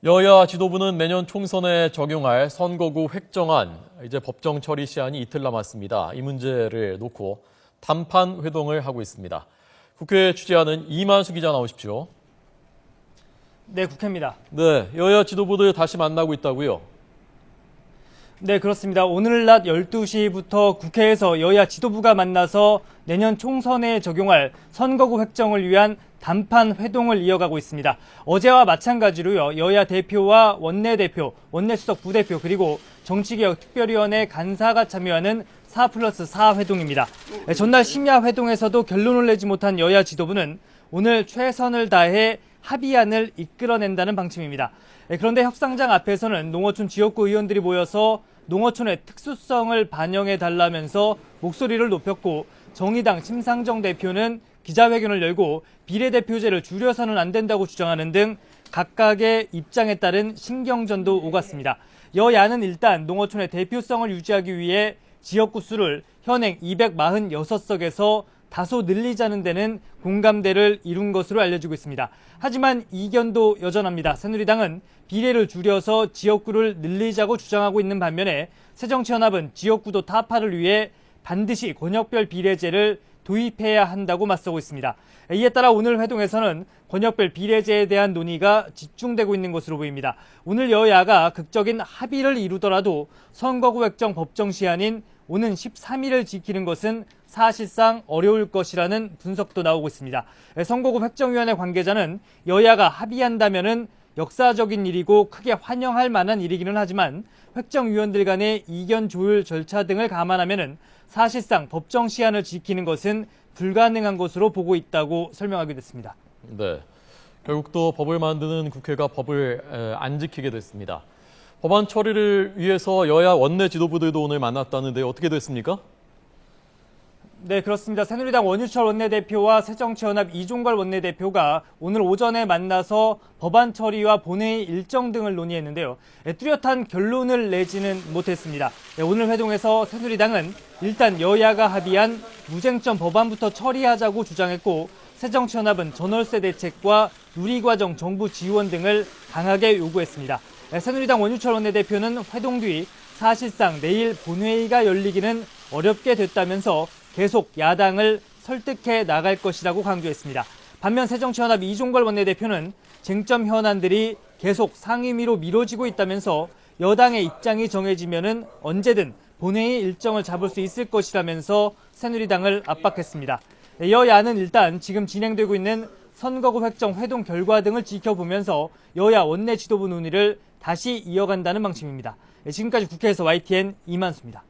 여야 지도부는 내년 총선에 적용할 선거구 획정안, 이제 법정 처리 시한이 이틀 남았습니다. 이 문제를 놓고 단판 회동을 하고 있습니다. 국회 취재하는 이만수 기자 나오십시오. 네, 국회입니다. 네, 여야 지도부들 다시 만나고 있다고요? 네, 그렇습니다. 오늘 낮 12시부터 국회에서 여야 지도부가 만나서 내년 총선에 적용할 선거구 획정을 위한 단판 회동을 이어가고 있습니다. 어제와 마찬가지로요, 여야 대표와 원내대표, 원내수석 부대표, 그리고 정치개혁특별위원회 간사가 참여하는 4+4 회동입니다. 전날 심야 회동에서도 결론을 내지 못한 여야 지도부는 오늘 최선을 다해 합의안을 이끌어낸다는 방침입니다. 그런데 협상장 앞에서는 농어촌 지역구 의원들이 모여서 농어촌의 특수성을 반영해달라면서 목소리를 높였고, 정의당 심상정 대표는 기자회견을 열고 비례대표제를 줄여서는 안 된다고 주장하는 등 각각의 입장에 따른 신경전도 오갔습니다. 여야는 일단 농어촌의 대표성을 유지하기 위해 지역구 수를 현행 246석에서 다소 늘리자는 데는 공감대를 이룬 것으로 알려지고 있습니다. 하지만 이견도 여전합니다. 새누리당은 비례를 줄여서 지역구를 늘리자고 주장하고 있는 반면에 새정치연합은 지역구도 타파를 위해 반드시 권역별 비례제를 도입해야 한다고 맞서고 있습니다. 이에 따라 오늘 회동에서는 권역별 비례제에 대한 논의가 집중되고 있는 것으로 보입니다. 오늘 여야가 극적인 합의를 이루더라도 선거구 획정 법정 시한인 오는 13일을 지키는 것은 사실상 어려울 것이라는 분석도 나오고 있습니다. 선거구 획정위원회 관계자는 여야가 합의한다면은 역사적인 일이고 크게 환영할 만한 일이기는 하지만 획정위원들 간의 이견 조율 절차 등을 감안하면은 사실상 법정 시한을 지키는 것은 불가능한 것으로 보고 있다고 설명하기도 했습니다. 네, 결국 또 법을 만드는 국회가 법을 안 지키게 됐습니다. 법안 처리를 위해서 여야 원내 지도부들도 오늘 만났다는데 어떻게 됐습니까? 네, 그렇습니다. 새누리당 원유철 원내대표와 새정치연합 이종걸 원내대표가 오늘 오전에 만나서 법안 처리와 본회의 일정 등을 논의했는데요. 뚜렷한 결론을 내지는 못했습니다. 오늘 회동에서 새누리당은 일단 여야가 합의한 무쟁점 법안부터 처리하자고 주장했고, 새정치연합은 전월세 대책과 누리과정 정부 지원 등을 강하게 요구했습니다. 새누리당 원유철 원내대표는 회동 뒤 사실상 내일 본회의가 열리기는 어렵게 됐다면서 계속 야당을 설득해 나갈 것이라고 강조했습니다. 반면 새정치연합 이종걸 원내대표는 쟁점 현안들이 계속 상임위로 미뤄지고 있다면서 여당의 입장이 정해지면은 언제든 본회의 일정을 잡을 수 있을 것이라면서 새누리당을 압박했습니다. 여야는 일단 지금 진행되고 있는 선거구 획정 회동 결과 등을 지켜보면서 여야 원내 지도부 논의를 다시 이어간다는 방침입니다. 지금까지 국회에서 YTN 이만수입니다.